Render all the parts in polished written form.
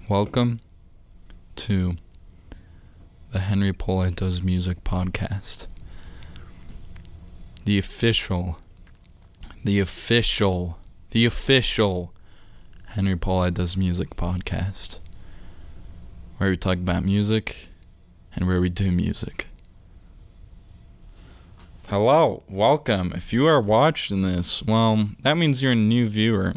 Welcome to the Pollei Does Music podcast. The official Henry Pollei Does Music podcast. Where we talk about music and where we do music. Hello, welcome. If you are watching this, well, that means you're a new viewer.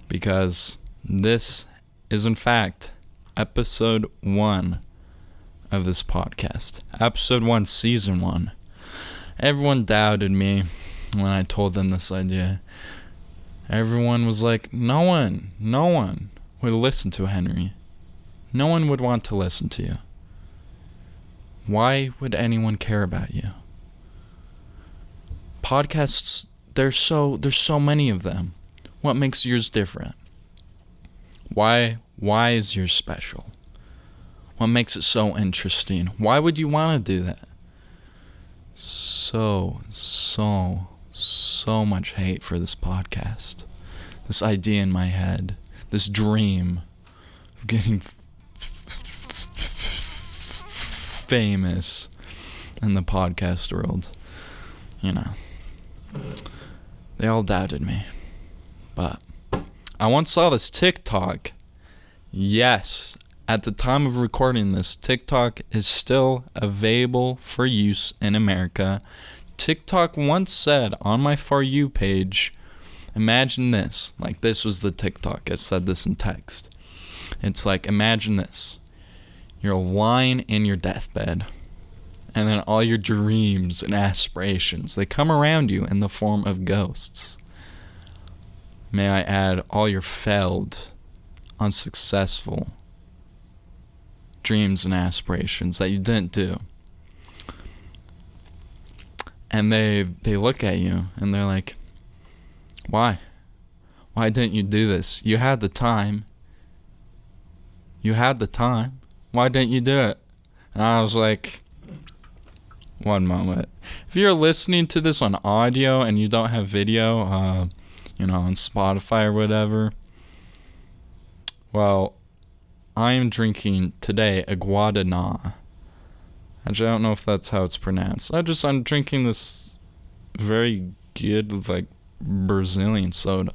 Because this is in fact episode 1 of this podcast. Episode 1, season 1. Everyone doubted me when I told them this idea. Everyone was like, no one would listen to Henry. No one would want to listen to you. Why would anyone care about you? Podcasts, there's so many of them. What makes yours different? Why is yours special? What makes it so interesting? Why would you want to do that? So much hate for this podcast. This idea in my head. This dream of getting famous in the podcast world. You know. They all doubted me. But I once saw this TikTok. Yes, at the time of recording this, TikTok is still available for use in America. TikTok once said on my For You page, imagine this. Like, this was the TikTok. It said this in text. It's like, imagine this. You're lying in your deathbed. And then all your dreams and aspirations, they come around you in the form of ghosts. May I add, all your failed, unsuccessful dreams and aspirations that you didn't do. And they look at you and they're like, why? Why didn't you do this? You had the time. Why didn't you do it? And I was like, one moment. If you're listening to this on audio and you don't have video, on Spotify or whatever, well, I am drinking today a Guaraná. Actually, I don't know if that's how it's pronounced. I'm drinking this very good, Brazilian soda.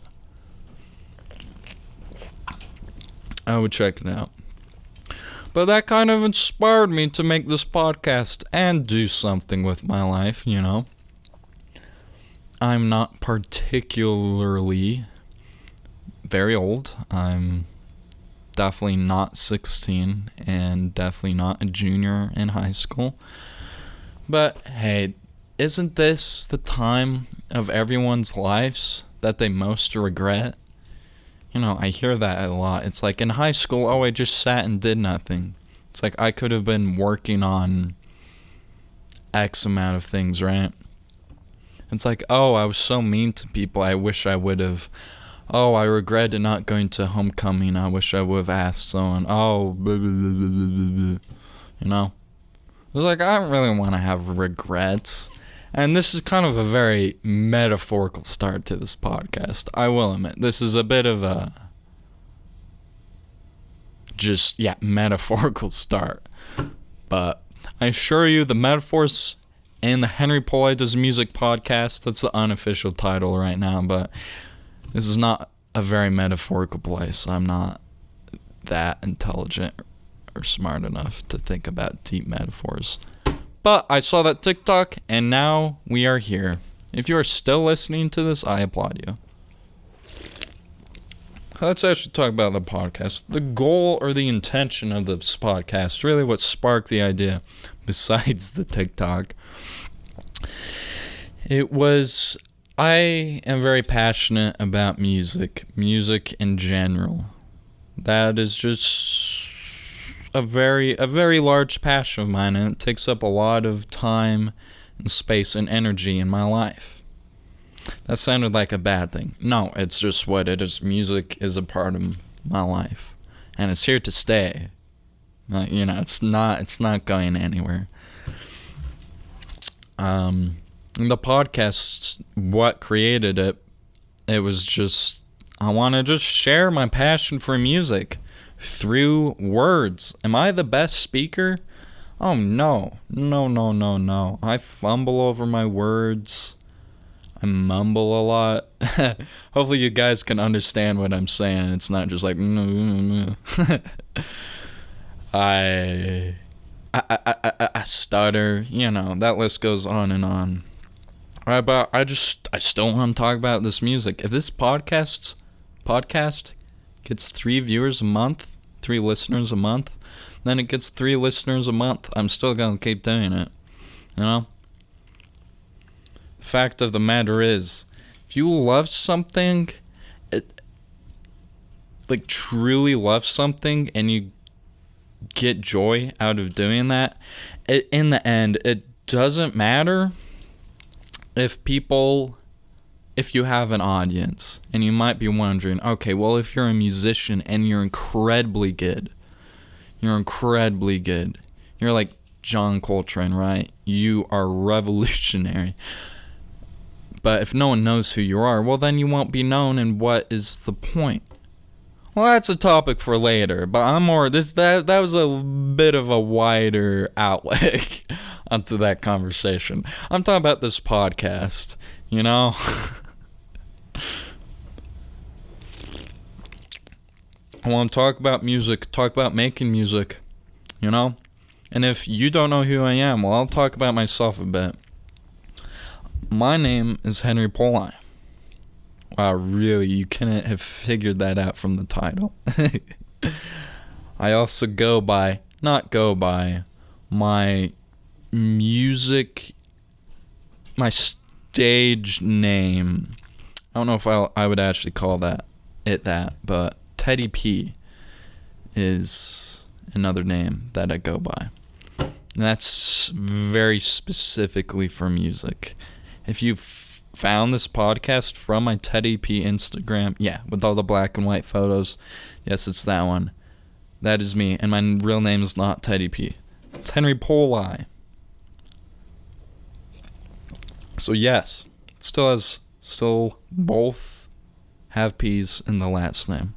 I would check it out. But that kind of inspired me to make this podcast and do something with my life, I'm not particularly very old. I'm definitely not 16 and definitely not a junior in high school. But hey, isn't this the time of everyone's lives that they most regret? I hear that a lot. It's like in high school, I just sat and did nothing. It's like I could have been working on X amount of things, right? It's like, I was so mean to people. I wish I would have. I regretted not going to homecoming. I wish I would have asked someone. Blah, blah, blah, blah, It was like, I don't really want to have regrets. And this is kind of a very metaphorical start to this podcast. I will admit, this is a bit of a metaphorical start. But I assure you, the metaphors in the Henry Pollei Does Music podcast, that's the unofficial title right now, but this is not a very metaphorical place. I'm not that intelligent or smart enough to think about deep metaphors. But I saw that TikTok, and now we are here. If you are still listening to this, I applaud you. Let's actually talk about the podcast. The goal or the intention of this podcast, really what sparked the idea, besides the TikTok, it was, I am very passionate about music in general. That is just a very large passion of mine, and it takes up a lot of time and space and energy in my life. That sounded like a bad thing. No, it's just what it is. Music is a part of my life, and it's here to stay. It's not going anywhere. The podcast, what created it, it was just, I want to just share my passion for music. through words. Am I the best speaker? Oh, no. No. I fumble over my words. I mumble a lot. Hopefully you guys can understand what I'm saying. It's not just like I stutter. That list goes on and on. But I still want to talk about this music. If this podcast gets 3 viewers a month, 3 listeners a month, then it gets 3 listeners a month. I'm still gonna keep doing it. Fact of the matter is, if you love something, truly love something, and you get joy out of doing that, in the end, it doesn't matter if you have an audience. And you might be wondering, okay, well, if you're a musician and you're incredibly good, you're like John Coltrane, right? You are revolutionary. But if no one knows who you are, well, then you won't be known, and what is the point? Well, that's a topic for later, but that was a bit of a wider outlet onto that conversation. I'm talking about this podcast, I want to talk about music, talk about making music, And if you don't know who I am, well, I'll talk about myself a bit. My name is Henry Pollei. Wow, really? You couldn't have figured that out from the title. I also my stage name. I don't know if I would actually call that, but Teddy P is another name that I go by. And that's very specifically for music. If you've found this podcast from my Teddy P Instagram, with all the black and white photos, yes, it's that one. That is me, and my real name is not Teddy P. It's Henry Pollei. So yes, still both have P's in the last name.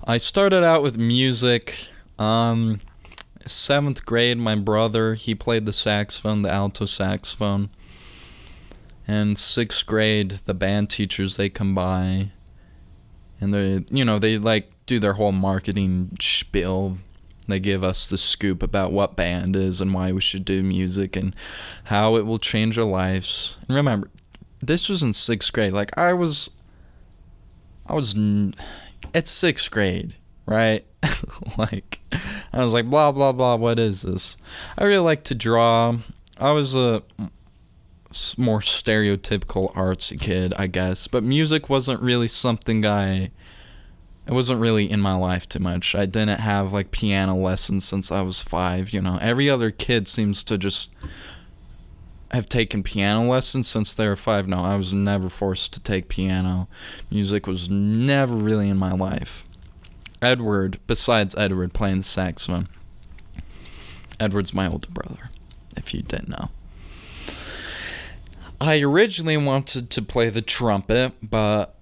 I started out with music. 7th grade, my brother, he played the saxophone, the alto saxophone. And 6th grade, the band teachers, they come by, and they do their whole marketing spiel. They give us the scoop about what band is and why we should do music and how it will change our lives. And remember, this was in 6th grade. It's 6th grade, right? I was like, blah, blah, blah, what is this? I really like to draw. I was a more stereotypical artsy kid, I guess, but music wasn't really something it wasn't really in my life too much. I didn't have piano lessons since I was 5. Every other kid seems to just have taken piano lessons since they were 5. No, I was never forced to take piano. Music was never really in my life. Besides Edward playing the saxophone, Edward's my older brother, if you didn't know. I originally wanted to play the trumpet, but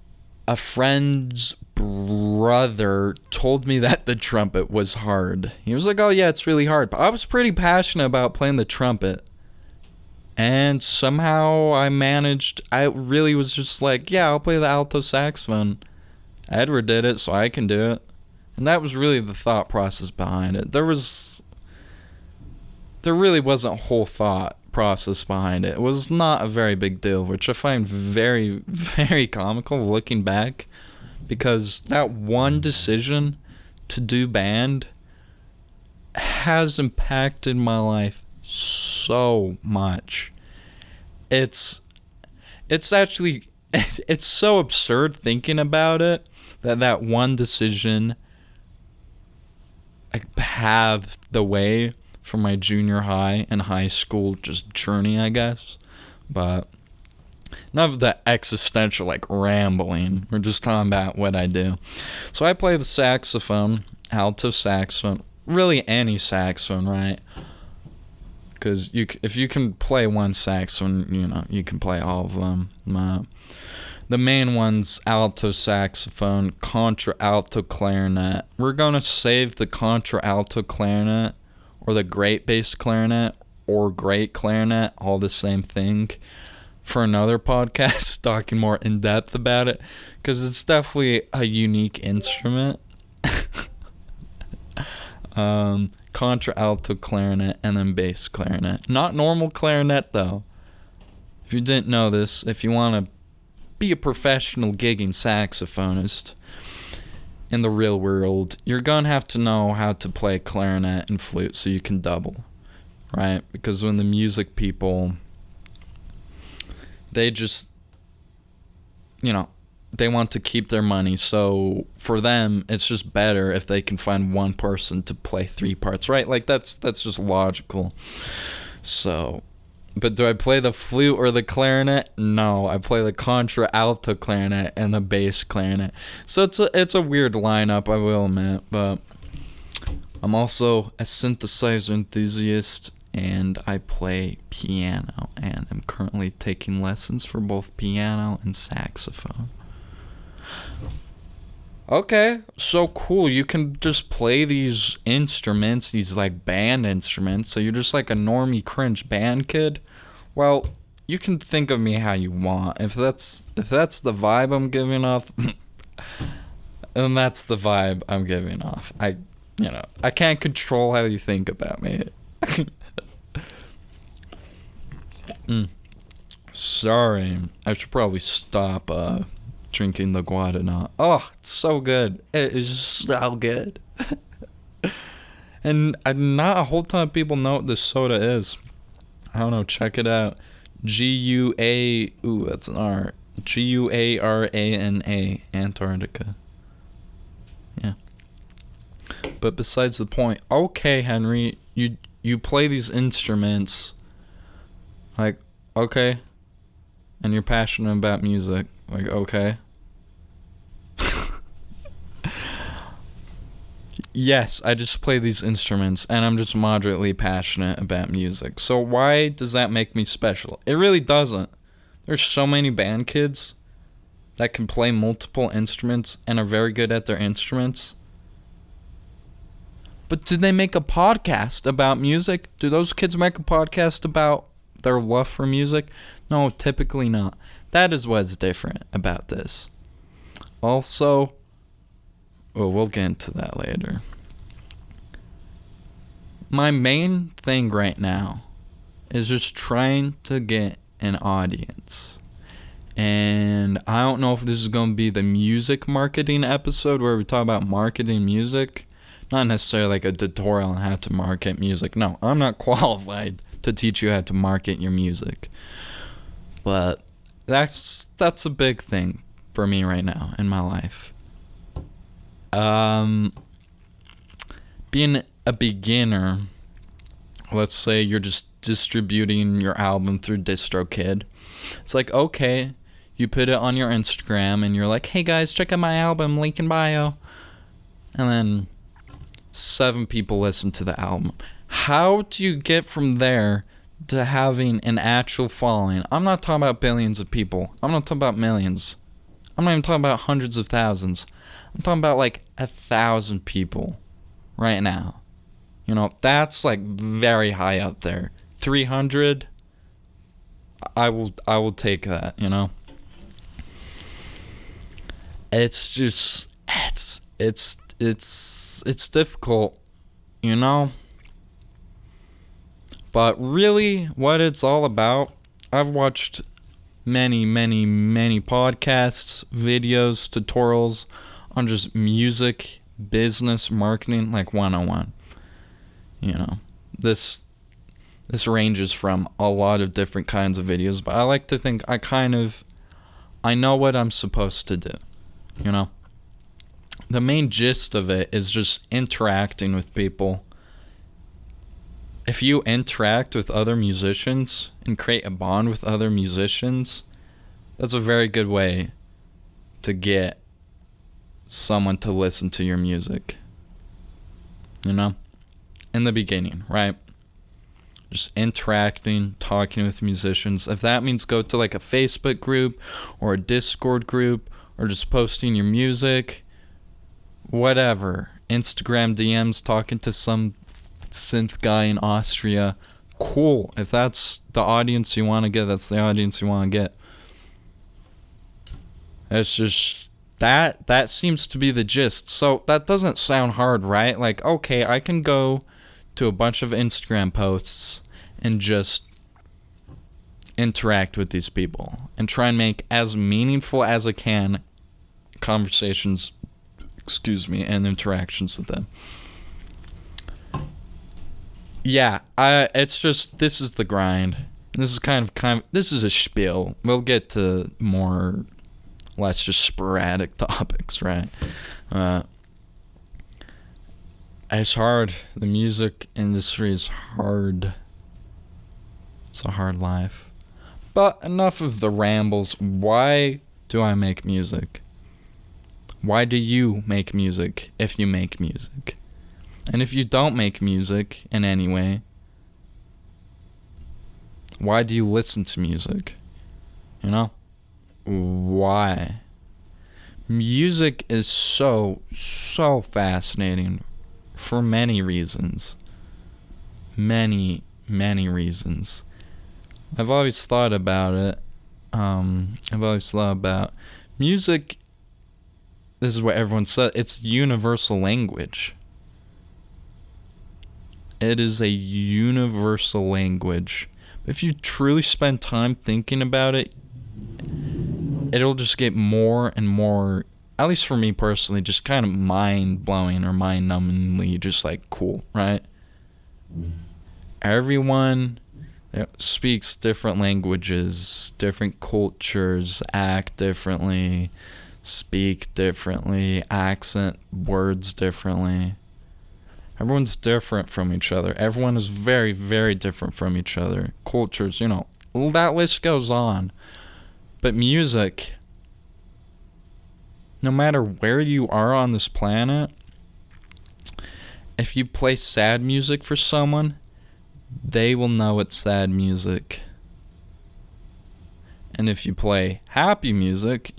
a friend's brother told me that the trumpet was hard. He was like, oh yeah, it's really hard. But I was pretty passionate about playing the trumpet. And somehow I managed. I really was just like, yeah, I'll play the alto saxophone. Edward did it, so I can do it. And that was really the thought process behind it. There really wasn't a whole thought process behind it. It was not a very big deal, which I find very, very comical looking back, because that one decision to do band has impacted my life so much. It's so absurd thinking about it, that one decision paved the way for my junior high and high school just journey, I guess. But enough of that existential rambling. We're just talking about what I do. So I play the saxophone, alto saxophone, really any saxophone, right? Because if you can play one saxophone, you can play all of them. The main ones, alto saxophone, contralto clarinet. We're going to save the contralto clarinet or the great bass clarinet or great clarinet, all the same thing, for another podcast talking more in depth about it, because it's definitely a unique instrument. Contralto clarinet and then bass clarinet. Not normal clarinet though. If you didn't know this, if you want to be a professional gigging saxophonist in the real world, you're gonna have to know how to play clarinet and flute so you can double, right? Because when the music people, they just, they want to keep their money, so for them it's just better if they can find one person to play 3 parts, right? Like that's just logical. So, but do I play the flute or the clarinet? No, I play the contralto clarinet and the bass clarinet. So it's a weird lineup, I will admit, but I'm also a synthesizer enthusiast and I play piano, and I'm currently taking lessons for both piano and saxophone. Okay, so cool. You can just play these instruments, these like band instruments, so you're just like a normie cringe band kid. Well, you can think of me how you want. If that's the vibe I'm giving off, then that's the vibe I'm giving off. I can't control how you think about me. Sorry, I should probably stop drinking the guadana. Oh, it's so good. It is so good. And not a whole ton of people know what this soda is. I don't know, check it out. That's an R. Guarana, Antarctica. Yeah. But besides the point, okay, Henry, you play these instruments, like, okay, and you're passionate about music, like, okay. Yes, I just play these instruments, and I'm just moderately passionate about music. So why does that make me special? It really doesn't. There's so many band kids that can play multiple instruments and are very good at their instruments. But do they make a podcast about music? Do those kids make a podcast about their love for music? No, typically not. That is what's different about this. Also, we'll get into that later. My main thing right now is just trying to get an audience. And I don't know if this is going to be the music marketing episode where we talk about marketing music. Not necessarily like a tutorial on how to market music. No, I'm not qualified to teach you how to market your music. But that's a big thing for me right now in my life. Being a beginner, let's say you're just distributing your album through DistroKid. It's like, okay, you put it on your Instagram and you're like, hey guys, check out my album, link in bio. And then 7 people listen to the album. How do you get from there to having an actual following? I'm not talking about billions of people. I'm not talking about millions. I'm not even talking about hundreds of thousands. I'm talking about like 1,000 people right now. That's like very high up there. 300, I will take that, It's just it's difficult, But really what it's all about, I've watched many podcasts, videos, tutorials on just music, business, marketing, like 101. This ranges from a lot of different kinds of videos, but I like to think I know what I'm supposed to do, The main gist of it is just interacting with people. If you interact with other musicians and create a bond with other musicians, that's a very good way to get someone to listen to your music. In the beginning, right? just interacting, talking with musicians. If that means go to like a Facebook group or a Discord group or just posting your music, whatever. Instagram DMs, talking to some synth guy in Austria. Cool. If that's the audience you want to get, that's the audience you want to get. It's just that seems to be the gist. So that doesn't sound hard, right? Like, okay, I can go to a bunch of Instagram posts and just interact with these people and try and make as meaningful as I can conversations, and interactions with them. Yeah, it's just, this is the grind. This is kind of this is a spiel. We'll get to more less just sporadic topics, right? It's hard. The music industry is hard. It's a hard life. But enough of the rambles. Why do I make music? Why do you make music if you make music? And if you don't make music in any way, why do you listen to music? You know? Why? Music is so fascinating for many reasons. Many reasons. I've always thought about it. Music. This is what everyone says. It's universal language. It is a universal language. If you truly spend time thinking about it, it'll just get more and more, at least for me personally, just kind of mind-blowing or mind-numbingly just like cool, right? Everyone speaks different languages, different cultures, act differently, speak differently, accent words differently. Everyone's different from each other. Everyone is very, very different from each other. Cultures, that list goes on. But music, no matter where you are on this planet, if you play sad music for someone, they will know it's sad music. And if you play happy music,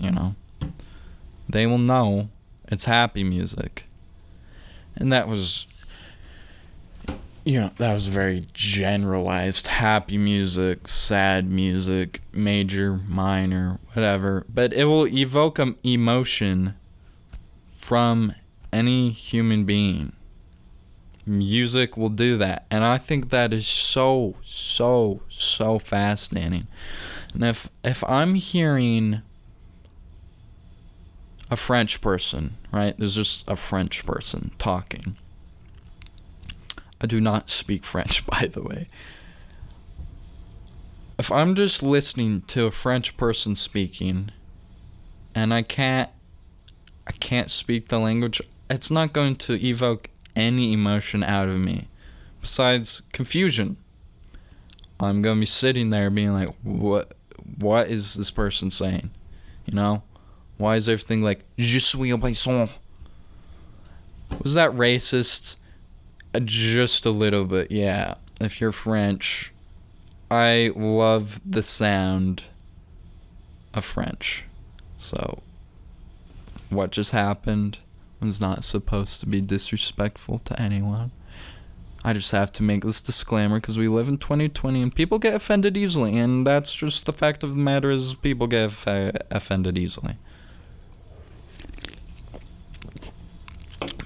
they will know it's happy music. And that was very generalized. Happy music, sad music, major, minor, whatever. But it will evoke an emotion from any human being. Music will do that. And I think that is so fascinating. And if I'm hearing a French person, right? There's just a French person talking. I do not speak French, by the way. If I'm just listening to a French person speaking and I can't speak the language, it's not going to evoke any emotion out of me besides confusion. I'm going to be sitting there being like, what is this person saying? Why is everything like, je suis un poisson? Was that racist? Just a little bit, yeah. If you're French, I love the sound of French. So, what just happened was not supposed to be disrespectful to anyone. I just have to make this disclaimer because we live in 2020 and people get offended easily. And that's just the fact of the matter is people get offended easily.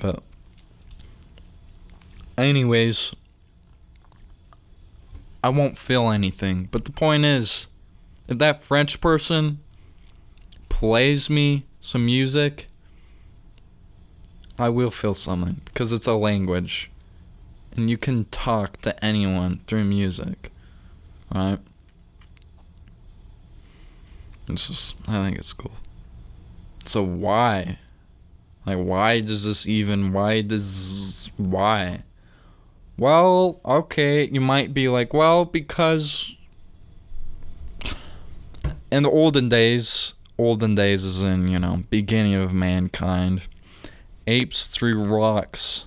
But anyways, I won't feel anything. But the point is, if that French person plays me some music, I will feel something. Because it's a language. And you can talk to anyone through music. Right? It's just, I think it's cool. So why? Like, why? Well, okay, you might be like, well, because in the olden days is in, beginning of mankind, apes threw rocks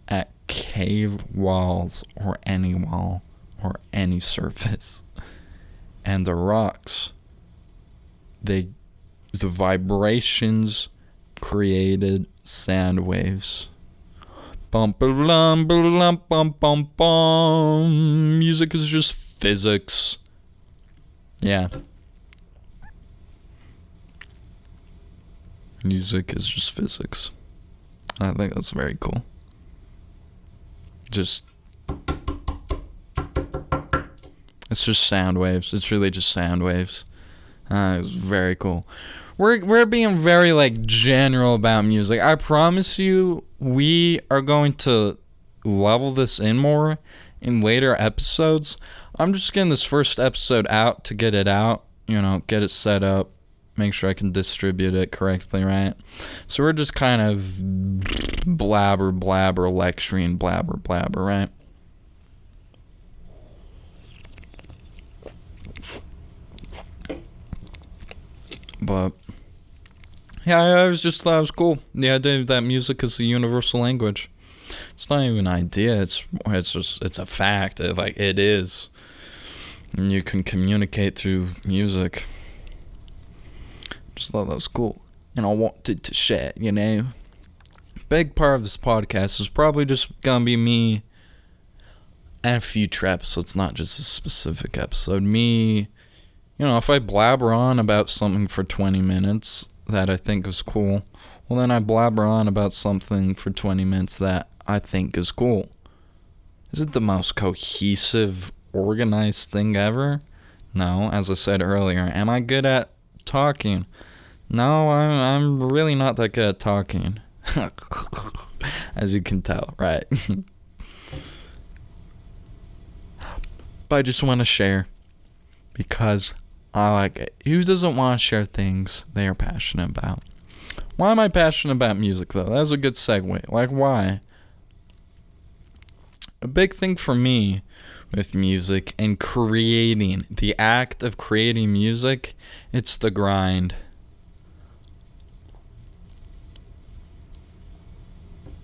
at cave walls or any wall or any surface. And the rocks, the vibrations created sound waves. Bum bum bum bum bum bum. Music is just physics. Yeah. Music is just physics. I think that's very cool. It's just sound waves. It's really just sound waves. It's very cool. We're being very general about music. I promise you, we are going to level this in more in later episodes. I'm just getting this first episode out to get it out. Get it set up. Make sure I can distribute it correctly, right? So we're just kind of blabber, lecturing, blabber, right? But yeah, I just thought it was cool. The idea that music is the universal language. It's not even an idea. It's a fact. It is. And you can communicate through music. Just thought that was cool. And I wanted to share, Big part of this podcast is probably just gonna be me and future episodes, not just a specific episode. Me, if I blabber on about something for 20 minutes that I think is cool, well, then I blabber on about something for 20 minutes that I think is cool. Is it the most cohesive, organized thing ever? No, as I said earlier. Am I good at talking? No, I'm really not that good at talking. As you can tell, right? But I just want to share because I like it. Who doesn't want to share things they are passionate about? Why am I passionate about music, though? That was a good segue. Why? A big thing for me with music and creating, the act of creating music, it's the grind.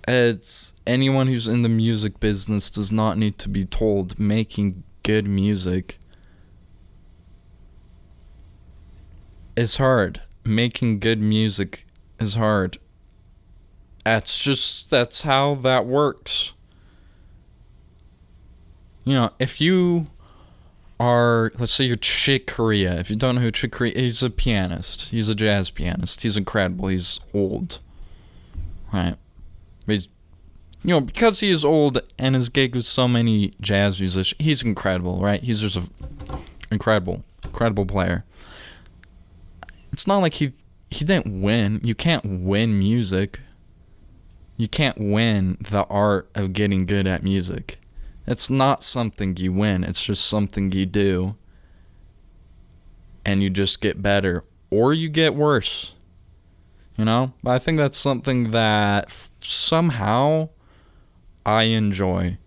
It's anyone who's in the music business does not need to be told making good music is hard. Making good music is hard. That's how that works. If you are, let's say you're Chick Corea. If you don't know who Chick Corea is, he's a pianist. He's a jazz pianist. He's incredible. He's old. Right? He's, because he is old and is gigged with so many jazz musicians, he's incredible, right? He's just an incredible player. It's not like he didn't win. You can't win music. You can't win the art of getting good at music. It's not something you win. It's just something you do. And you just get better. Or you get worse. But I think that's something that somehow I enjoy.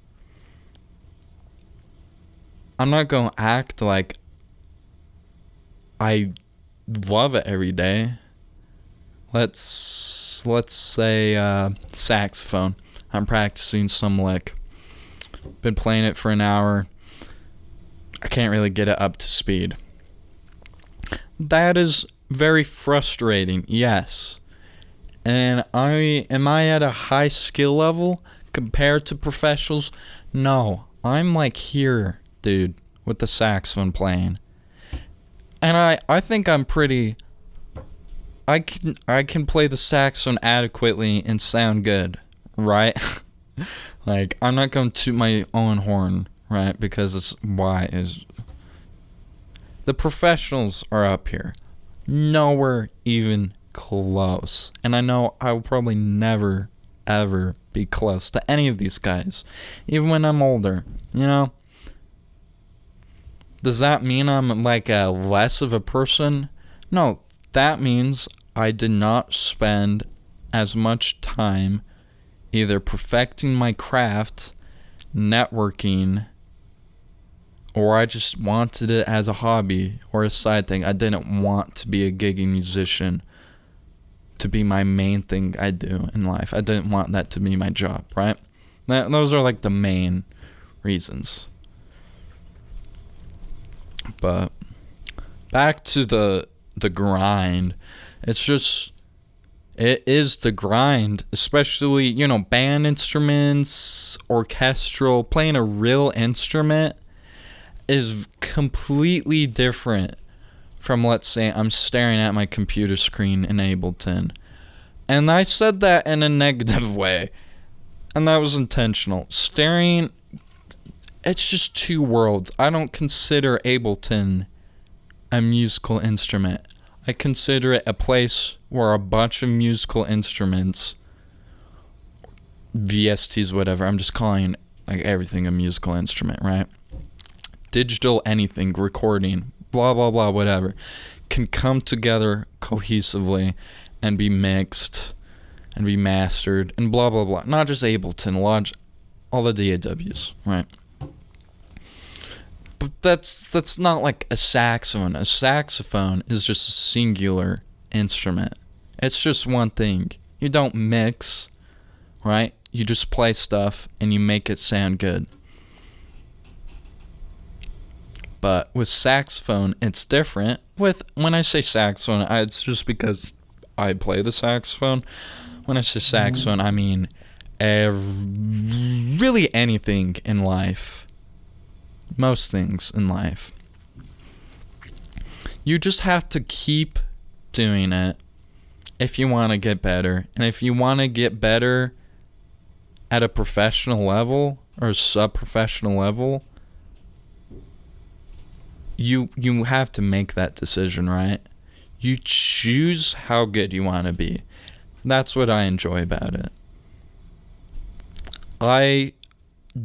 I'm not going to act like I love it every day. Let's say saxophone. I'm practicing some lick. Been playing it for an hour. I can't really get it up to speed. That is very frustrating, yes. And am I at a high skill level compared to professionals? No. I'm here, dude, with the saxophone playing. And I think I'm pretty... I can play the saxophone adequately and sound good, right? I'm not going to toot my own horn, right? Because the professionals are up here. Nowhere even close. And I know I will probably never, ever be close to any of these guys. Even when I'm older, Does that mean I'm less of a person? No, that means I did not spend as much time either perfecting my craft, networking, or I just wanted it as a hobby or a side thing. I didn't want to be a gigging musician to be my main thing I do in life. I didn't want that to be my job, right? Those are the main reasons. But back to the grind. It's just, it is the grind, especially, you know, band instruments, orchestral, playing a real instrument is completely different from, let's say, I'm staring at my computer screen in Ableton. And I said that in a negative way. And that was intentional. Staring, it's just two worlds. I don't consider Ableton a musical instrument. I consider it a place where a bunch of musical instruments, VSTs, whatever, I'm just calling like everything a musical instrument, right? Digital anything, recording, blah, blah, blah, whatever, can come together cohesively and be mixed and be mastered and blah, blah, blah. Not just Ableton, Logic, all the DAWs, right? But that's not like a saxophone. A saxophone is just a singular instrument. It's just one thing. You don't mix, right? You just play stuff and you make it sound good. But with saxophone, it's different. When I say saxophone, it's just because I play the saxophone. When I say saxophone, I mean really anything in life. Most things in life. You just have to keep doing it if you want to get better. And if you want to get better at a professional level or a sub-professional level, you have to make that decision, right? You choose how good you want to be. That's what I enjoy about it. I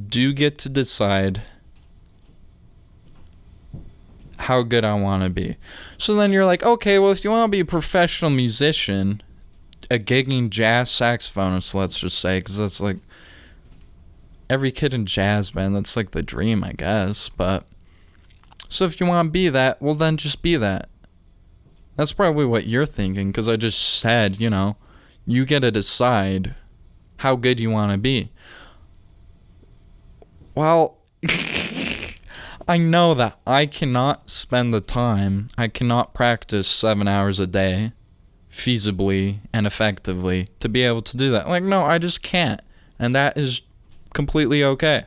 do get to decide how good I want to be. So then you're like, okay, well, if you want to be a professional musician, a gigging jazz saxophonist, let's just say, because that's like every kid in jazz band, that's like the dream, I guess. But so if you want to be that, well, then just be that. That's probably what you're thinking, because I just said, you know, you get to decide how good you want to be. Well, I know that I cannot spend the time, I cannot practice 7 hours a day feasibly and effectively to be able to do that. Like, no, I just can't. And that is completely okay.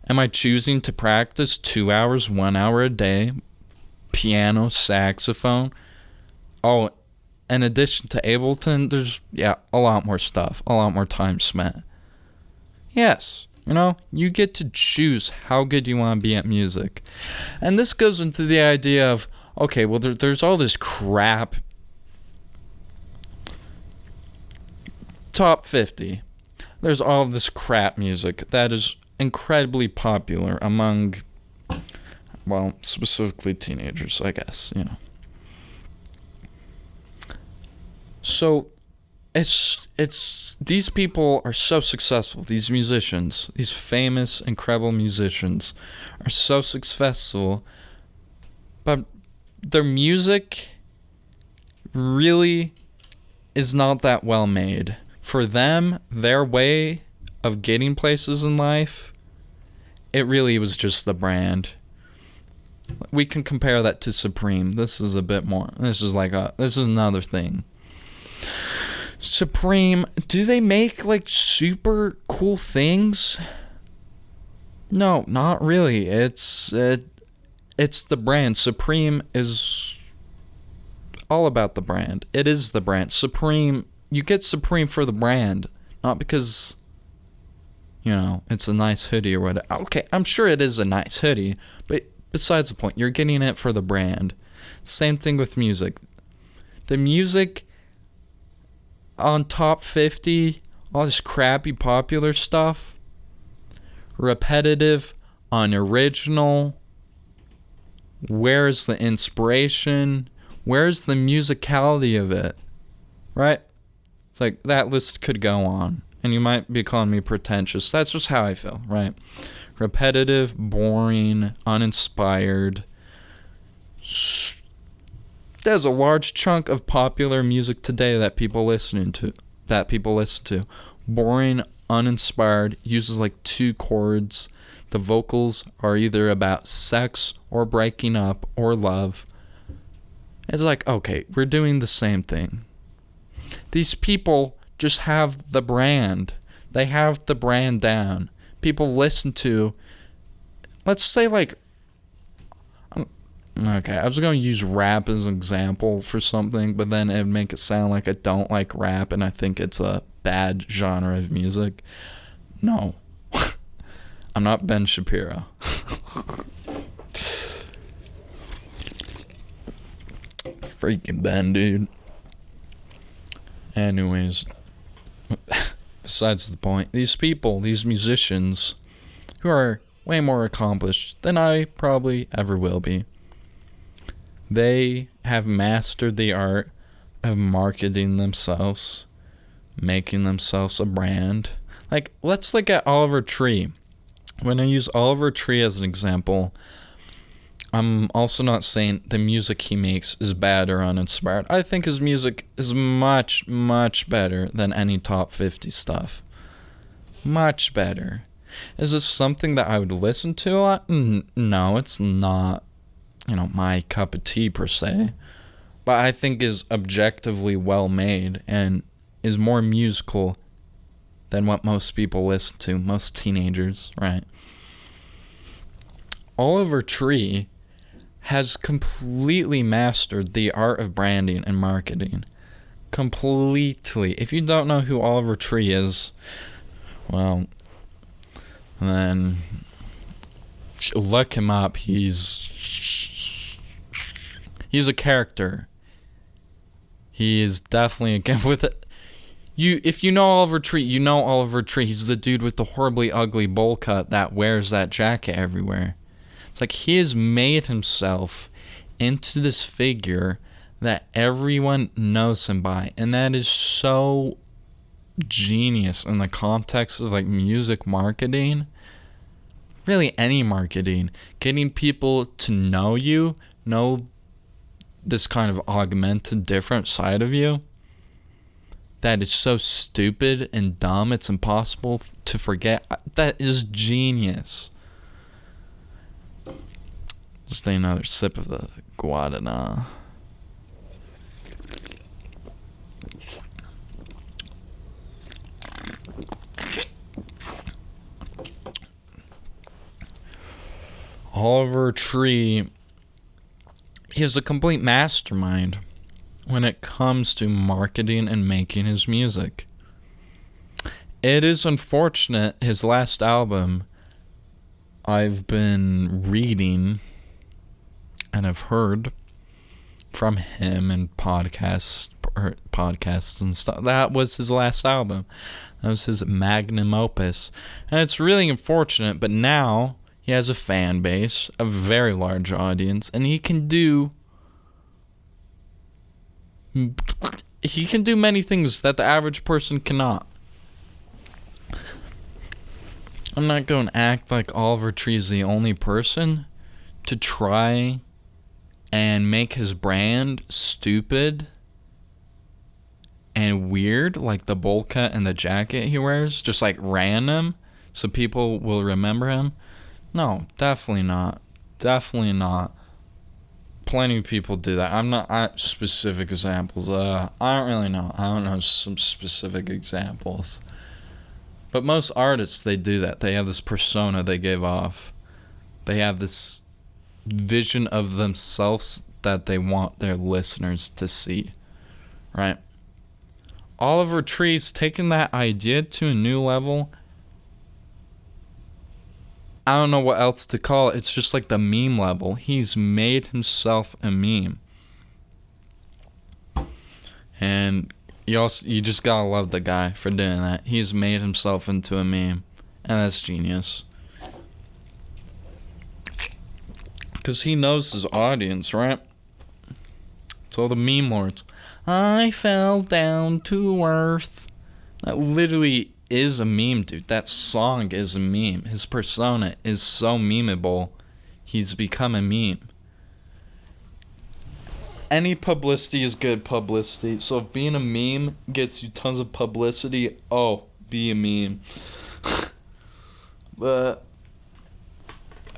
Am I choosing to practice 2 hours, 1 hour a day, piano, saxophone? Oh, in addition to Ableton, there's, a lot more stuff, a lot more time spent. Yes, you know, you get to choose how good you want to be at music. And this goes into the idea of, okay, well, there's all this crap. Top 50. There's all this crap music that is incredibly popular among, well, specifically teenagers, I guess, you know. So it's these people are so successful. These musicians, these famous, incredible musicians are so successful, but their music really is not that well made. For them, their way of getting places in life, it really was just the brand. We can compare that to Supreme. This is a bit more. This is another thing. Supreme, do they make like super cool things? No, not really. It's the brand. Supreme is all about the brand. It is the brand. Supreme, you get Supreme for the brand, not because, you know, it's a nice hoodie or whatever. Okay, I'm sure it is a nice hoodie, but besides the point, you're getting it for the brand. Same thing with music. The music on top 50, all this crappy popular stuff, repetitive, unoriginal. Where's the inspiration? Where's the musicality of it? Right? It's like that list could go on. And you might be calling me pretentious. That's just how I feel, right? Repetitive, boring, uninspired. There's a large chunk of popular music today that people listen to. Boring, uninspired, uses like 2 chords. The vocals are either about sex or breaking up or love. It's like, okay, we're doing the same thing. These people just have the brand. They have the brand down. People listen to, let's say like, okay, I was going to use rap as an example for something, but then it'd make it sound like I don't like rap and I think it's a bad genre of music. No. I'm not Ben Shapiro. Freaking Ben, dude. Anyways, besides the point, these people, these musicians, who are way more accomplished than I probably ever will be, they have mastered the art of marketing themselves, making themselves a brand. Like, let's look at Oliver Tree. When I use Oliver Tree as an example, I'm also not saying the music he makes is bad or uninspired. I think his music is much, much better than any top 50 stuff. Much better. Is this something that I would listen to a lot? No, it's not, my cup of tea per se. But I think is objectively well made and is more musical than what most people listen to, most teenagers, right? Oliver Tree has completely mastered the art of branding and marketing. Completely. If you don't know who Oliver Tree is, well, then look him up. He's a character. He is definitely with it. If you know Oliver Tree, you know Oliver Tree. He's the dude with the horribly ugly bowl cut that wears that jacket everywhere. It's like he has made himself into this figure that everyone knows him by. And that is so genius in the context of like music marketing. Really any marketing. Getting people to know you, know this kind of augmented different side of you. That is so stupid and dumb, it's impossible to forget. That is genius. Just take another sip of the Guadana. Oliver Tree, he is a complete mastermind when it comes to marketing and making his music. It is unfortunate his last album, I've been reading and I've heard from him and podcasts and stuff. That was his last album. That was his magnum opus. And it's really unfortunate, but now he has a fan base, a very large audience, and he can do many things that the average person cannot. I'm not going to act like Oliver Tree is the only person to try and make his brand stupid and weird, like the bowl cut and the jacket he wears, just like random, so people will remember him. No, definitely not. Definitely not. Plenty of people do that. I'm not specific examples. I don't really know. I don't know some specific examples. But most artists, they do that. They have this persona they give off. They have this vision of themselves that they want their listeners to see. Right? Oliver Tree's taken that idea to a new level. I don't know what else to call it. It's just like the meme level. He's made himself a meme. And you just gotta love the guy for doing that. He's made himself into a meme. And that's genius. Because he knows his audience, right? It's all the meme lords. I fell down to earth. That literally is a meme, dude. That song is a meme. His persona is so memeable. He's become a meme. Any publicity is good publicity. So if being a meme gets you tons of publicity, be a meme. But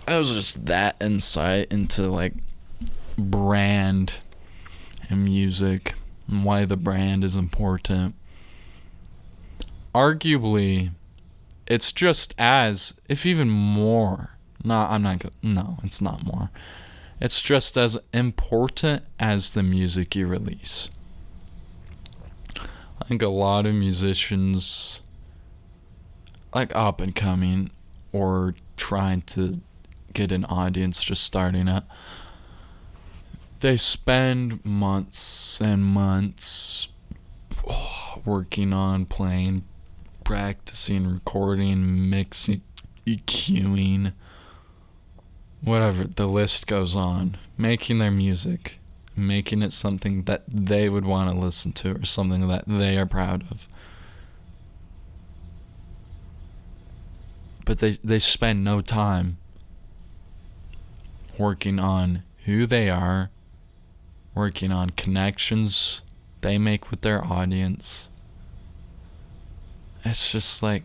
that was just that insight into like brand and music and why the brand is important. Arguably, it's just as, if even more. No, it's not more. It's just as important as the music you release. I think a lot of musicians, like up and coming or trying to get an audience just starting out, they spend months and months working on playing, practicing, recording, mixing, EQing, whatever, the list goes on, making their music, making it something that they would want to listen to or something that they are proud of. But they spend no time working on who they are, working on connections they make with their audience. It's just like,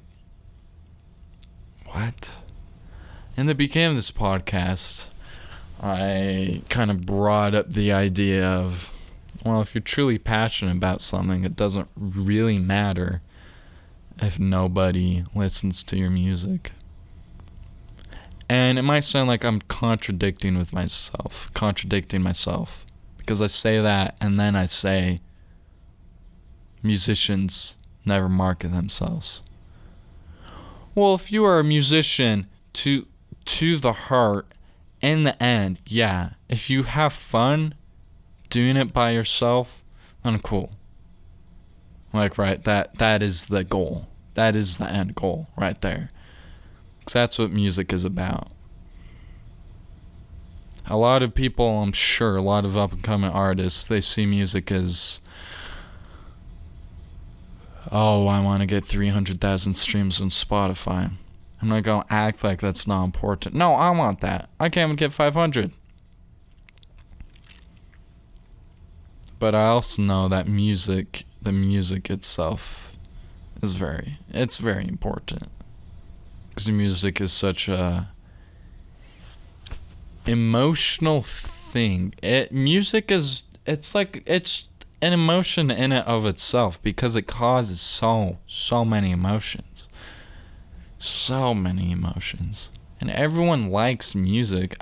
what? In the beginning of this podcast, I kind of brought up the idea of, well, if you're truly passionate about something, it doesn't really matter if nobody listens to your music. And it might sound like I'm contradicting myself, because I say that and then I say musicians never market themselves. Well, if you are a musician to the heart, in the end, yeah, if you have fun doing it by yourself, then cool. Like, right, that is the goal. That is the end goal right there. Because that's what music is about. A lot of people, I'm sure, a lot of up-and-coming artists, they see music as, oh, I want to get 300,000 streams on Spotify. I'm not going to act like that's not important. No, I want that. I can't even get 500. But I also know that the music itself is very important. Because music is such a emotional thing. It's an emotion in and of itself because it causes so many emotions. So many emotions. And everyone likes music.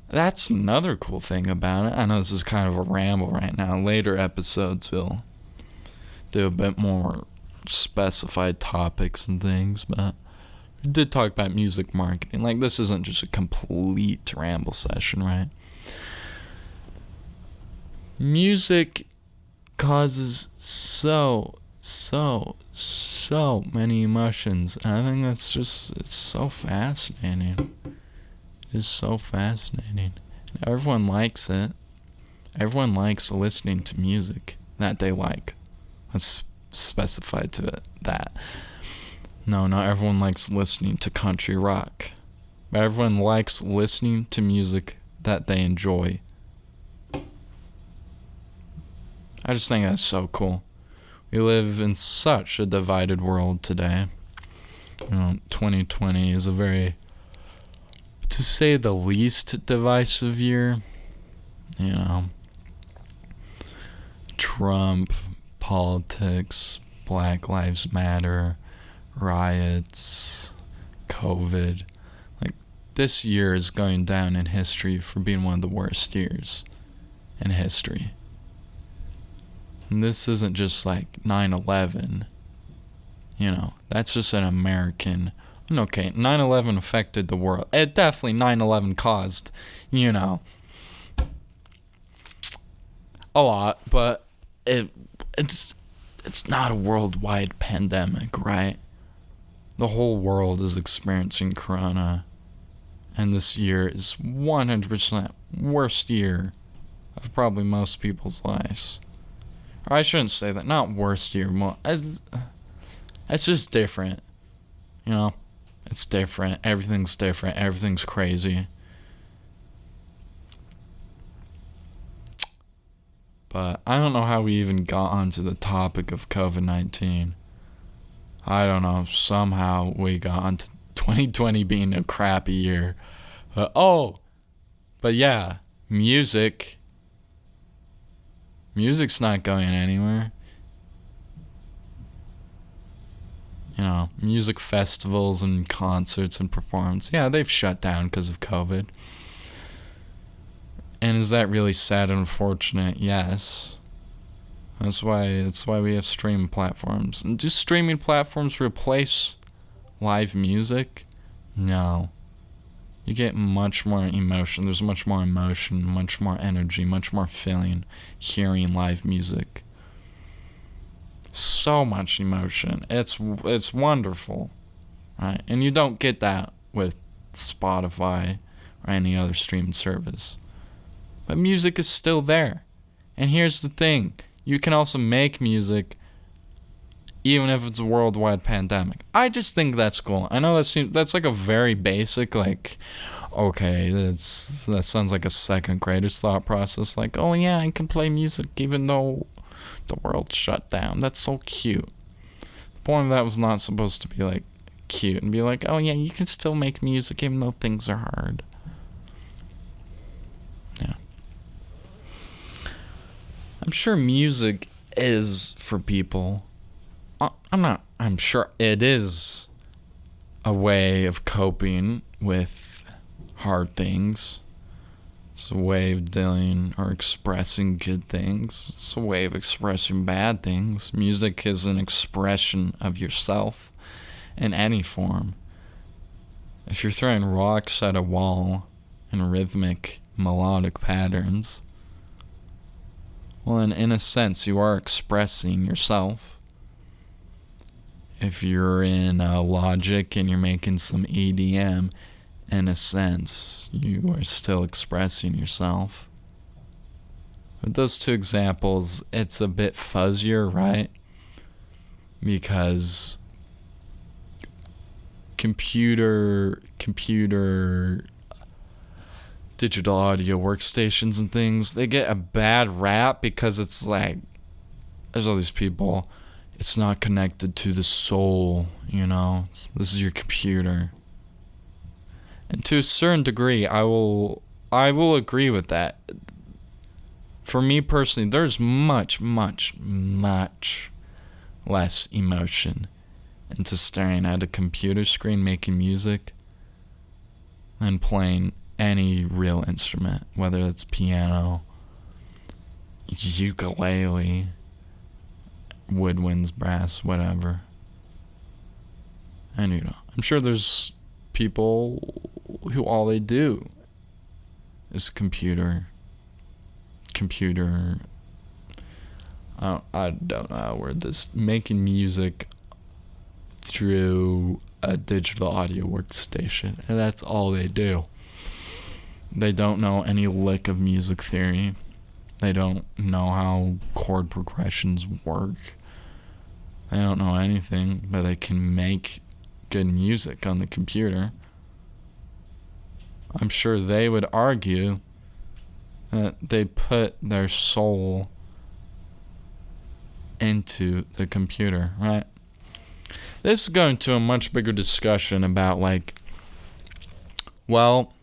That's another cool thing about it. I know this is kind of a ramble right now. Later episodes will do a bit more specified topics and things, but we did talk about music marketing. Like, this isn't just a complete ramble session, right? Music causes so many emotions, and I think it's so fascinating. It is so fascinating. And everyone likes it. Everyone likes listening to music that they like. Let's specify to it that. No, not everyone likes listening to country rock. But everyone likes listening to music that they enjoy. I just think that's so cool. We live in such a divided world today. 2020 is a very, to say the least, divisive year. Trump, politics, Black Lives Matter, riots, COVID. Like, this year is going down in history for being one of the worst years in history. And this isn't just like 9/11. That's just an American. Okay, 9/11 affected the world. It definitely 9/11 caused, a lot, but it's not a worldwide pandemic, right? The whole world is experiencing corona, and this year is 100% worst year of probably most people's lives. Or I shouldn't say that, not worst year, it's just different, It's different, everything's crazy. But I don't know how we even got onto the topic of COVID-19. I don't know, somehow we got onto 2020 being a crappy year. But yeah, music's not going anywhere. You know, music festivals and concerts and performances, yeah, they've shut down because of COVID. And is that really sad and unfortunate? Yes. That's why we have streaming platforms. And do streaming platforms replace live music? No. You get much more emotion. There's much more emotion, much more energy, much more feeling hearing live music. So much emotion. It's wonderful, right? And you don't get that with Spotify or any other streaming service. But music is still there. And here's the thing. You can also make music even if it's a worldwide pandemic. I just think that's cool. I know that's like a very basic, like, okay, that sounds like a second grader's thought process. Like, oh yeah, I can play music even though the world's shut down. That's so cute. The point of that was not supposed to be like cute and be like, oh yeah, you can still make music even though things are hard. Yeah. I'm sure music is for people. I'm sure it is a way of coping with hard things. It's a way of dealing or expressing good things. It's a way of expressing bad things. Music is an expression of yourself in any form. If you're throwing rocks at a wall in rhythmic, melodic patterns, well, then in a sense, you are expressing yourself. If you're in Logic and you're making some EDM, in a sense, you are still expressing yourself. With those two examples, it's a bit fuzzier, right? Because computer digital audio workstations and things, they get a bad rap because it's like, there's all these people, it's not connected to the soul, you know? This is your computer. And to a certain degree, I will agree with that. For me personally, there's much, much, much less emotion into staring at a computer screen making music than playing any real instrument, whether it's piano, ukulele, woodwinds, brass, whatever. And you know, I'm sure there's people who all they do is computer. I don't know how to word this. Making music through a digital audio workstation, and that's all they do. They don't know any lick of music theory. They don't know how chord progressions work. They don't know anything, but they can make good music on the computer. I'm sure they would argue that they put their soul into the computer, right? This is going to a much bigger discussion about, like, well,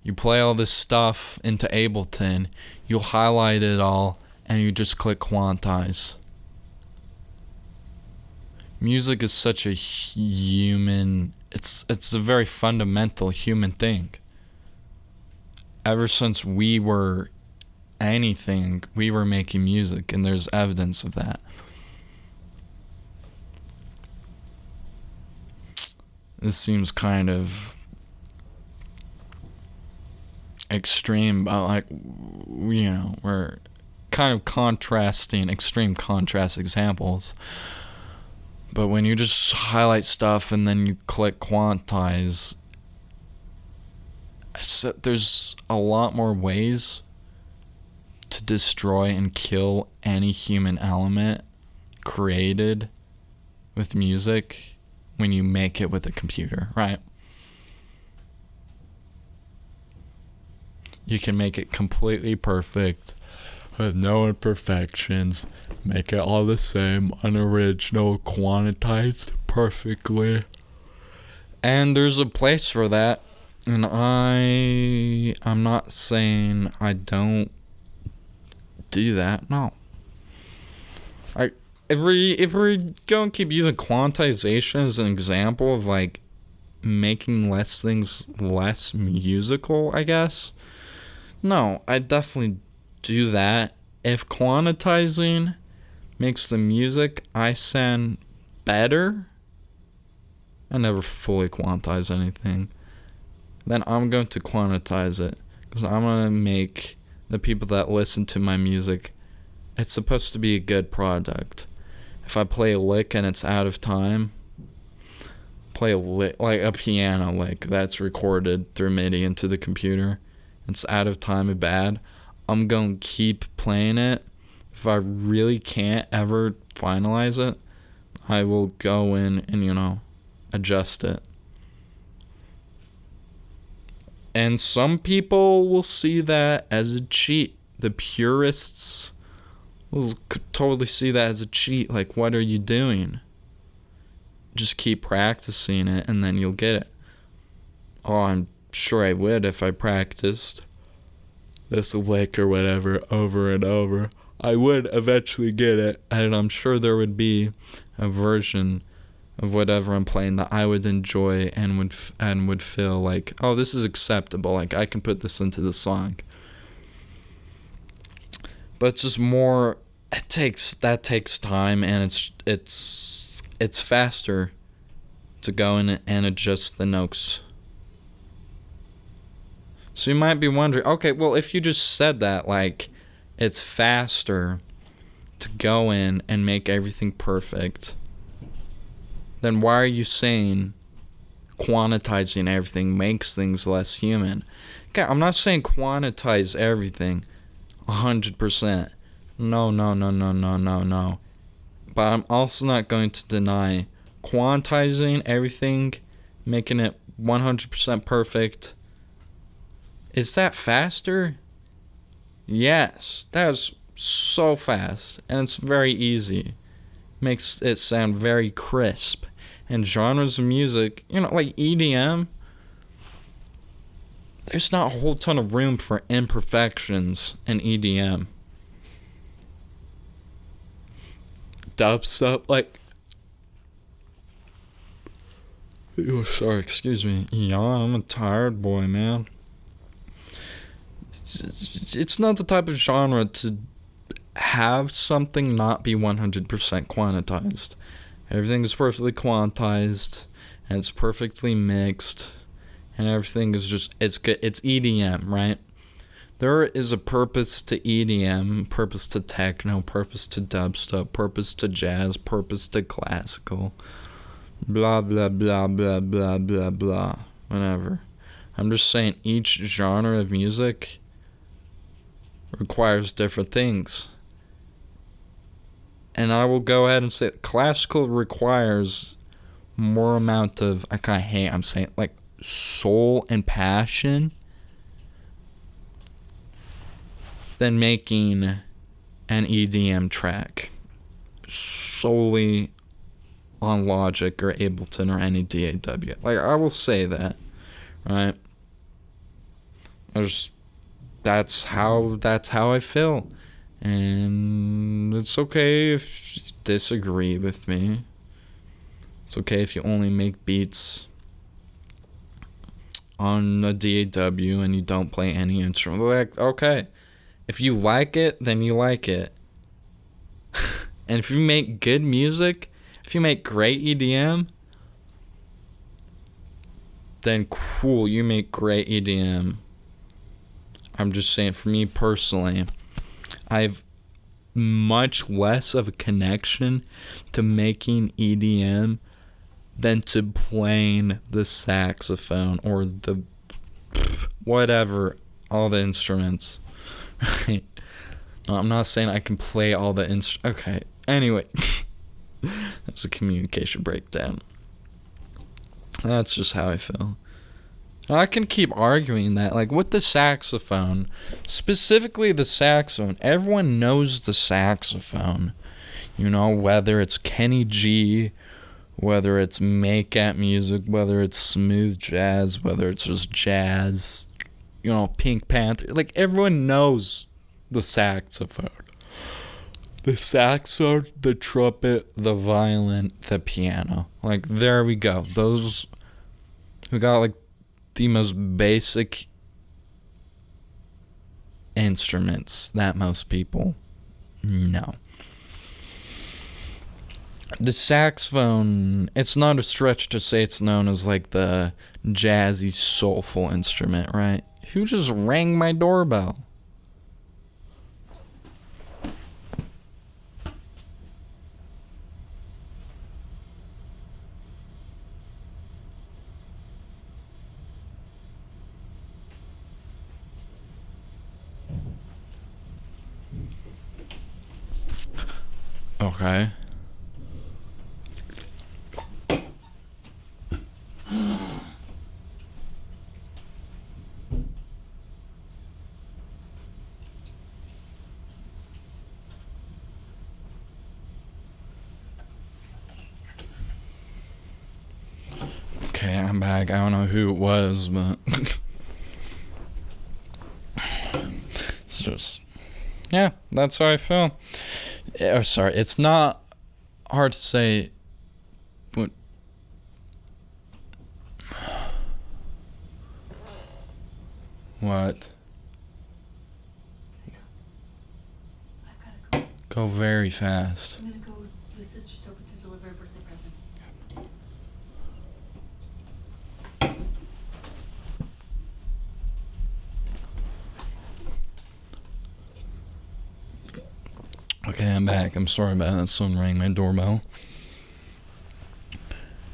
you play all this stuff into Ableton, you highlight it all, and you just click quantize. Music is such a human, it's a very fundamental human thing. Ever since we were anything, we were making music, and there's evidence of that. This seems kind of extreme, but like, you know, we're kind of contrasting, extreme contrast examples. But when you just highlight stuff and then you click quantize, there's a lot more ways to destroy and kill any human element created with music when you make it with a computer, right? You can make it completely perfect with no imperfections, make it all the same, unoriginal, quantized perfectly, And there's a place for that. And I'm not saying I don't do that. No. If we're going to keep using quantization as an example of like making less things less musical, I guess. No, I definitely do that. If quantizing makes the music I send better, I never fully quantize anything, then I'm going to quantize it. Because I'm going to make the people that listen to my music, it's supposed to be a good product. If I play a lick and it's out of time, play a lick, like a piano lick that's recorded through MIDI into the computer, it's out of time and bad, I'm going to keep playing it. If I really can't ever finalize it, I will go in and, adjust it. And some people will see that as a cheat. The purists will totally see that as a cheat. Like, what are you doing? Just keep practicing it and then you'll get it. Oh, I'm sure I would if I practiced this lick or whatever over and over. I would eventually get it, and I'm sure there would be a version of whatever I'm playing that I would enjoy and would feel like, oh, this is acceptable. Like, I can put this into the song. But it's just more. That takes time, and it's faster to go in and adjust the notes. So you might be wondering, okay, well, if you just said that, like, it's faster to go in and make everything perfect, then why are you saying quantizing everything makes things less human? Okay, I'm not saying quantize everything 100%. No. But I'm also not going to deny quantizing everything, making it 100% perfect. Is that faster? Yes, that's so fast, and it's very easy. Makes it sound very crisp. And genres of music, like EDM, there's not a whole ton of room for imperfections in EDM. Dubstep, sorry, excuse me, yawn, I'm a tired boy, man. It's not the type of genre to have something not be 100% quantized. Everything is perfectly quantized, and it's perfectly mixed, and everything is just, it's good. It's EDM, right? There is a purpose to EDM, purpose to techno, purpose to dubstep, purpose to jazz, purpose to classical, blah, blah, blah, blah, blah, blah, blah, whatever. I'm just saying each genre of music requires different things. And I will go ahead and say classical requires more amount of, I'm saying, like, soul and passion than making an EDM track solely on Logic or Ableton or any DAW. Like, I will say that, right? That's how I feel. And it's okay if you disagree with me. It's okay if you only make beats on a DAW and you don't play any instrument. Like, okay. If you like it, then you like it. And if you make good music, if you make great EDM, then cool, you make great EDM. I'm just saying, for me personally, I've much less of a connection to making EDM than to playing the saxophone or the whatever, all the instruments. Right? No, I'm not saying I can play all the instruments. Okay, anyway. That was a communication breakdown. That's just how I feel. I can keep arguing that, like, with the saxophone, specifically the saxophone, everyone knows the saxophone, whether it's Kenny G, whether it's make-up music, whether it's smooth jazz, whether it's just jazz, Pink Panther. Like, everyone knows the saxophone. The saxophone, the trumpet, the violin, the piano. Like, there we go. We got, like, the most basic instruments that most people know. The saxophone, it's not a stretch to say it's known as, like, the jazzy, soulful instrument, right? Who just rang my doorbell? Okay. Okay, I'm back. I don't know who it was, but it's just, yeah, that's how I feel. Oh, sorry, it's not hard to say, but what? Go very fast. I'm gonna go with Sister Stoker to deliver a birthday present. Okay, I'm back. I'm sorry about that. Someone rang my doorbell.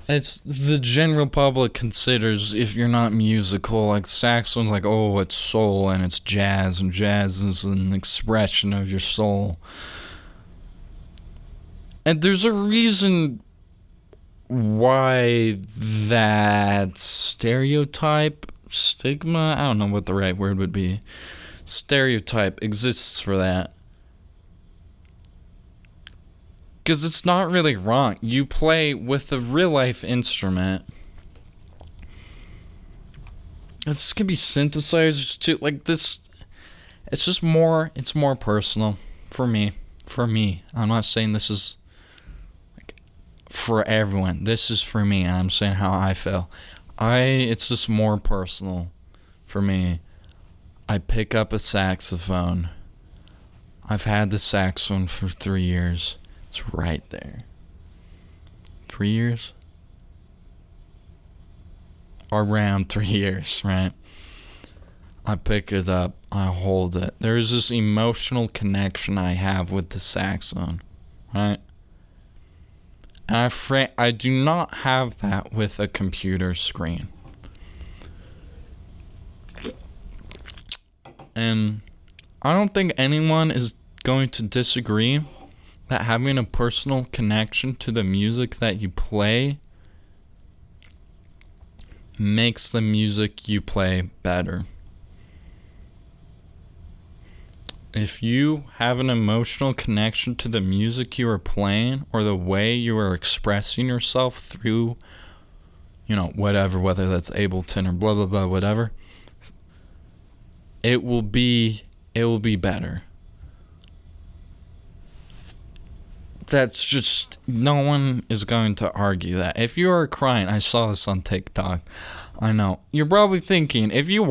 It's the general public considers, if you're not musical, like saxophone's like, oh, it's soul and it's jazz, and jazz is an expression of your soul. And there's a reason why that stereotype, stigma, I don't know what the right word would be, stereotype exists for that. Because it's not really wrong. You play with a real-life instrument. This can be synthesizers too. Like this, it's just more. It's more personal for me. For me, I'm not saying this is like for everyone. This is for me, and I'm saying how I feel. It's just more personal for me. I pick up a saxophone. I've had the saxophone for 3 years. It's right there. 3 years? Around 3 years, right? I pick it up. I hold it. There's this emotional connection I have with the saxophone, right? And I do not have that with a computer screen. And I don't think anyone is going to disagree that having a personal connection to the music that you play makes the music you play better. If you have an emotional connection to the music you are playing or the way you are expressing yourself through, whatever, whether that's Ableton or blah, blah, blah, whatever, it will be better. That's just, no one is going to argue that. If you are crying, I saw this on TikTok. I know. You're probably thinking, if you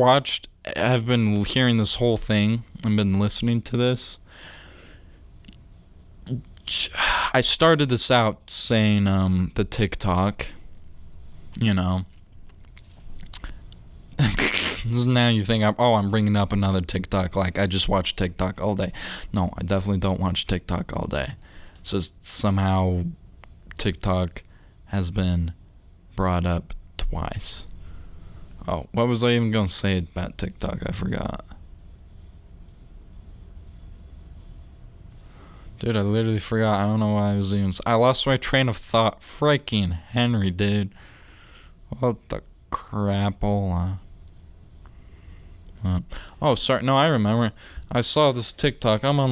have been hearing this whole thing and been listening to this, I started this out saying the TikTok, Now you think I'm bringing up another TikTok, like I just watch TikTok all day. No, I definitely don't watch TikTok all day. So somehow TikTok has been brought up twice. Oh, what was I even going to say about TikTok? I forgot. Dude, I literally forgot. I don't know why I lost my train of thought. Freaking Henry, dude. What the crapola? Oh, sorry. No, I remember. I saw this TikTok. I'm on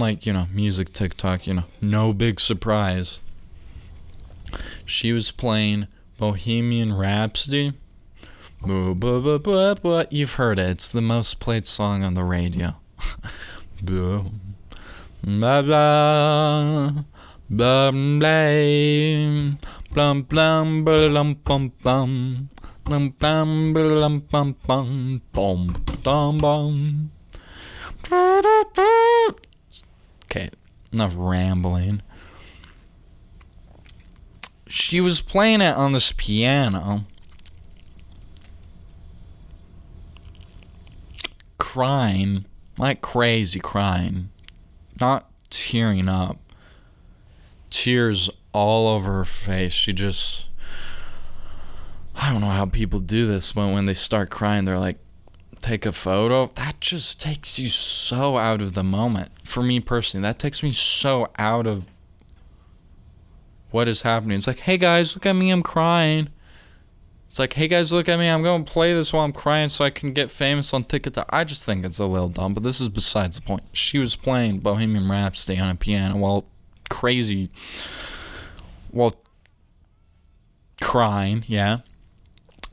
music TikTok, no big surprise. She was playing Bohemian Rhapsody. You've heard it. It's the most played song on the radio. Blah, blah, blah, blah, blah, blah, blah, bum, bum. Bum, bum, bum, bum, bum, bum, bum, bum. Okay, enough rambling. She was playing it on this piano, crying, like crazy crying, not tearing up, tears all over her face. She just, I don't know how people do this, but when they start crying, they're like, take a photo. That just takes you so out of the moment. For me personally, that takes me so out of what is happening. It's like, hey guys, look at me, I'm crying. It's like, hey guys, look at me, I'm going to play this while I'm crying so I can get famous on TikTok. I just think it's a little dumb, but this is besides the point. She was playing Bohemian Rhapsody on a piano while crying, yeah.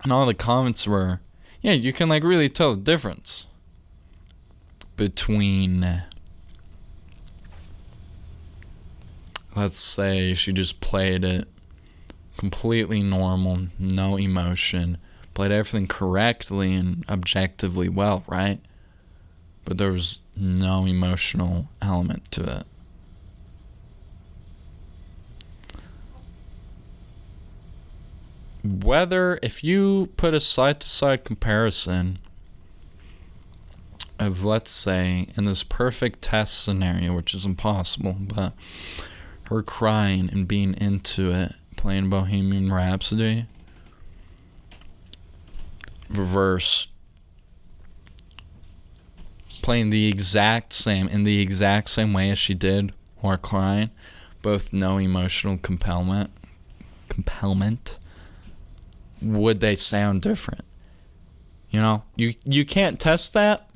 And all the comments were, yeah, you can like really tell the difference between, let's say she just played it completely normal, no emotion, played everything correctly and objectively well, right? But there was no emotional element to it. Whether, if you put a side-to-side comparison of, let's say, in this perfect test scenario, which is impossible, but her crying and being into it, playing Bohemian Rhapsody, reverse, playing in the exact same way as she did while crying, both no emotional compellment, would they sound different? You know, you can't test that.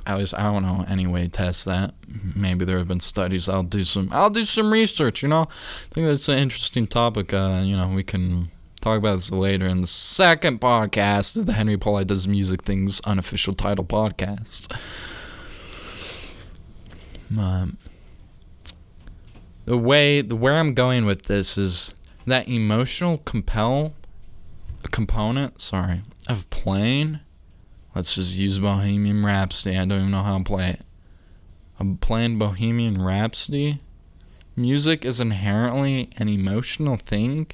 I don't know any way to test that. Maybe there have been studies. I'll do some research, you know. I think that's an interesting topic. We can talk about this later in the second podcast of the Henry Pollei Does Music Things unofficial title podcast. Where I'm going with this is that emotional component, of playing. Let's just use Bohemian Rhapsody. I don't even know how to play it. I'm playing Bohemian Rhapsody. Music is inherently an emotional thing,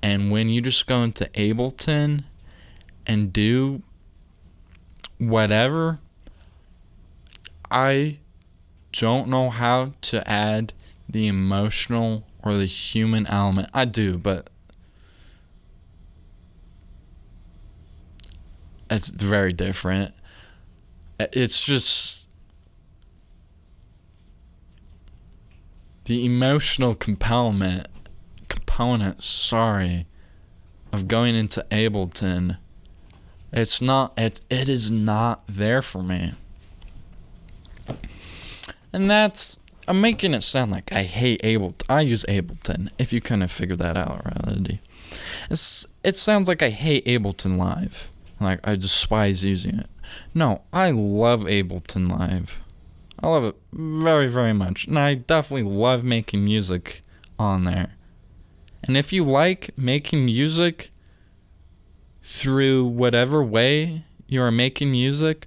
and when you just go into Ableton and do whatever, I don't know how to add the emotional or the human element. I do, but it's very different. It's just the emotional component, of going into Ableton. It is not there for me. And I'm making it sound like I hate Ableton. I use Ableton, if you kind of figured that out already. It sounds like I hate Ableton Live. Like, I despise using it. No, I love Ableton Live. I love it very, very much. And I definitely love making music on there. And if you like making music through whatever way you are making music,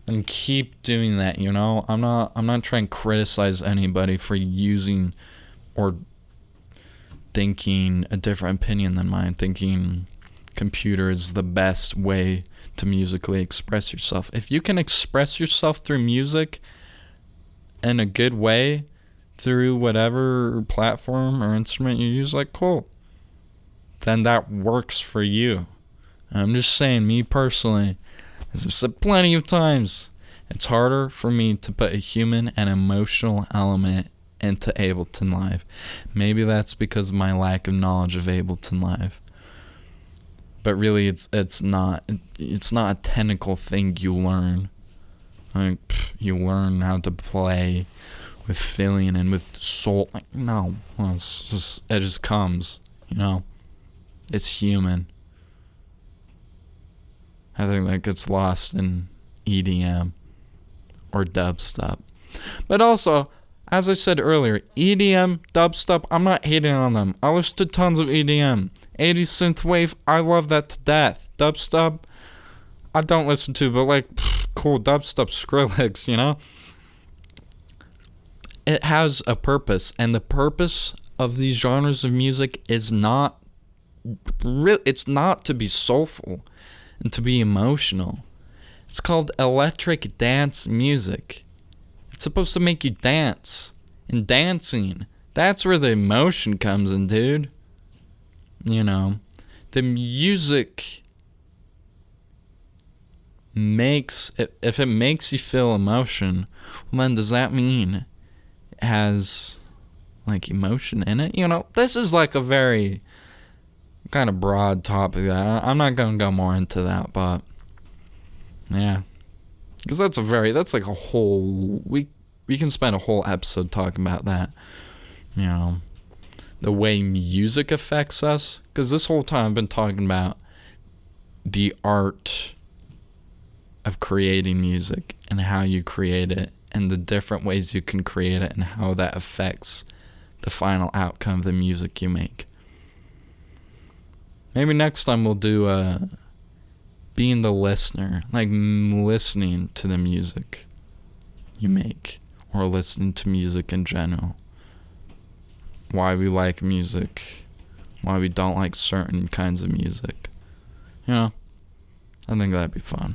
then keep doing that, you know? I'm not trying to criticize anybody for using or thinking a different opinion than mine, thinking computer is the best way to musically express yourself. If you can express yourself through music in a good way through whatever platform or instrument you use, like, cool, then that works for you. I'm just saying, me personally, as I've said plenty of times, it's harder for me to put a human and emotional element into Ableton Live. Maybe that's because of my lack of knowledge of Ableton Live. But really, it's not a technical thing you learn. Like, you learn how to play with feeling and with soul. Like, no, well, it just comes, It's human. I think that gets lost in EDM or dubstep. But also, as I said earlier, EDM, dubstep, I'm not hating on them. I listen to tons of EDM. 80s synthwave, I love that to death. Dubstep, I don't listen to, but cool, dubstep, Skrillex, It has a purpose, and the purpose of these genres of music is not it's not to be soulful and to be emotional. It's called electric dance music. It's supposed to make you dance. And dancing, that's where the emotion comes in, dude. The music if it makes you feel emotion, well, then does that mean it has emotion in it? This is a very kind of broad topic. I'm not going to go more into that, but yeah, because that's a whole we can spend a whole episode talking about that. The way music affects us, because this whole time I've been talking about the art of creating music and how you create it and the different ways you can create it and how that affects the final outcome of the music you make. Maybe next time we'll do being the listener, listening to the music you make or listening to music in general. Why we like music, why we don't like certain kinds of music. I think that'd be fun.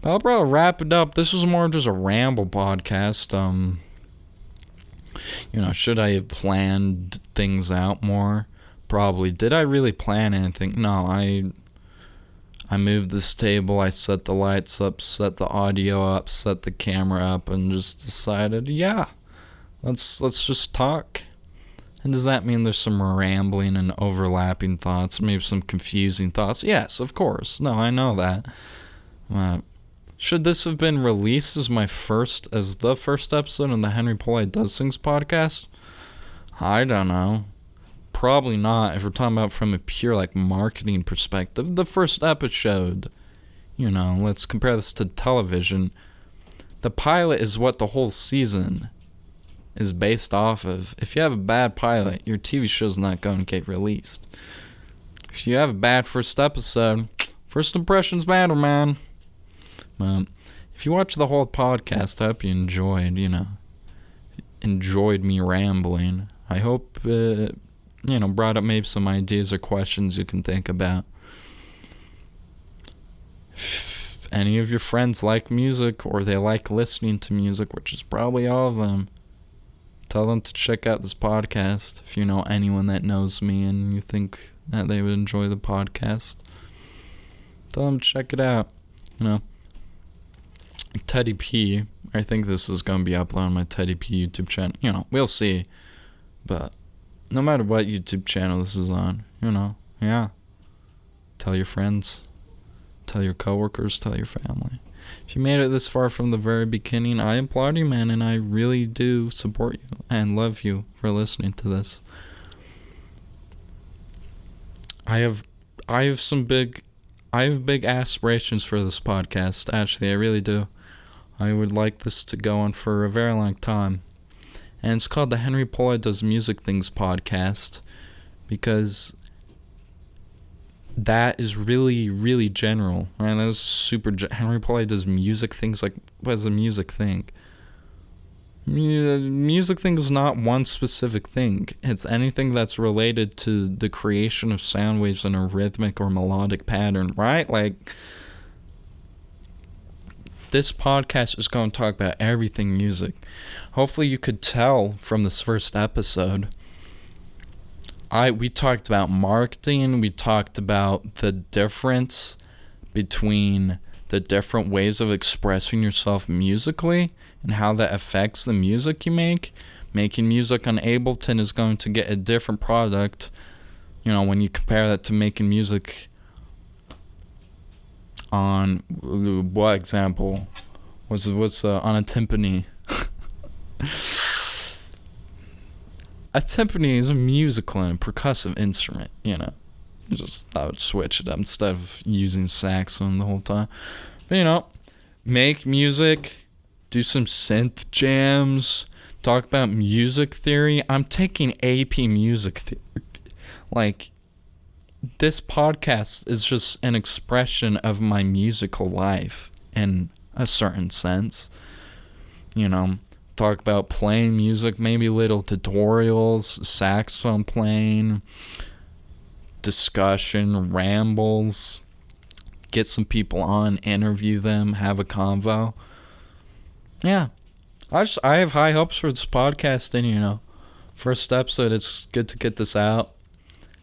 But I'll probably wrap it up. This was more just a ramble podcast. Should I have planned things out more? Probably. Did I really plan anything? No, I moved this table, I set the lights up, set the audio up, set the camera up, and just decided, yeah, let's just talk. And does that mean there's some rambling and overlapping thoughts, maybe some confusing thoughts? Yes, of course. No, I know that. Should this have been released as the first episode in the Henry Pollei Does Things podcast? I don't know. Probably not, if we're talking about from a pure marketing perspective. The first episode, let's compare this to television. The pilot is what the whole season is based off of. If you have a bad pilot, your TV show's not going to get released. If you have a bad first episode, first impressions matter, man. If you watch the whole podcast, I hope you enjoyed me rambling. I hope brought up maybe some ideas or questions you can think about. If any of your friends like music or they like listening to music, which is probably all of them, tell them to check out this podcast. If you know anyone that knows me and you think that they would enjoy the podcast, tell them to check it out. Teddy P, I think this is going to be uploaded on my Teddy P YouTube channel. We'll see. But no matter what YouTube channel this is on, yeah. Tell your friends. Tell your coworkers. Tell your family. If you made it this far from the very beginning, I applaud you, man, and I really do support you and love you for listening to this. I have big aspirations for this podcast. Actually, I really do. I would like this to go on for a very long time. And it's called the Henry Pollei Does Music Things podcast because that is really, really general. Right? That is super. Henry Pollei does music things. What is a music thing? Music thing is not one specific thing. It's anything that's related to the creation of sound waves in a rhythmic or melodic pattern, right? This podcast is going to talk about everything music. Hopefully you could tell from this first episode. We talked about marketing. We talked about the difference between the different ways of expressing yourself musically and how that affects the music you make. Making music on Ableton is going to get a different product, when you compare that to making music on what example? What's on a timpani? A timpani is a musical and percussive instrument, I would switch it up instead of using saxophone the whole time. But, make music, do some synth jams, talk about music theory. I'm taking AP music theory. Like, this podcast is just an expression of my musical life in a certain sense. Talk about playing music, maybe little tutorials, saxophone playing, discussion, rambles, get some people on, interview them, have a convo. Yeah. I have high hopes for this podcast, and first episode, it's good to get this out.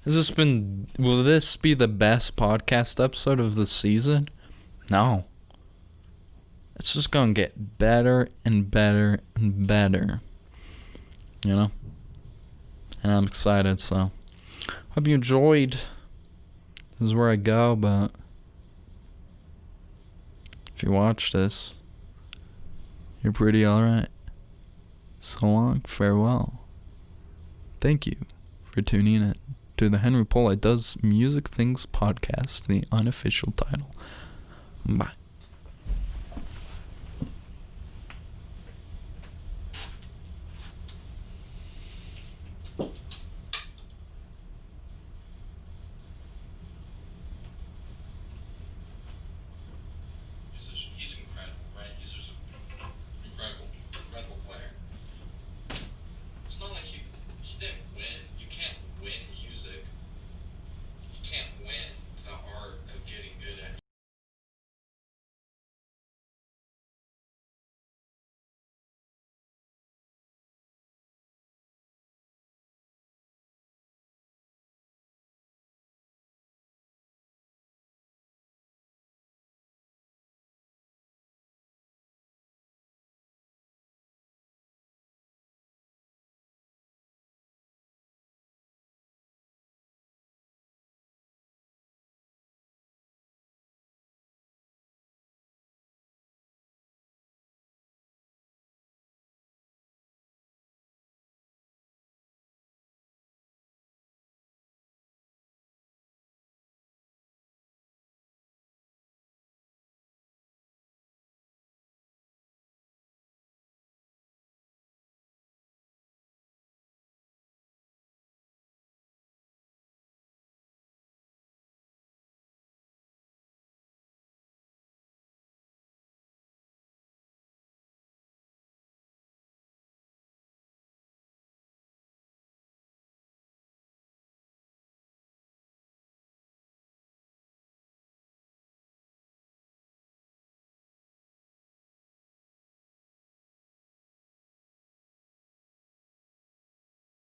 Will this be the best podcast episode of the season? No. It's just going to get better and better and better. And I'm excited, so hope you enjoyed. This is where I go, but if you watch this, you're pretty alright. So long, farewell. Thank you for tuning in to the Henry Pollei Does Music Things podcast, the unofficial title. Bye.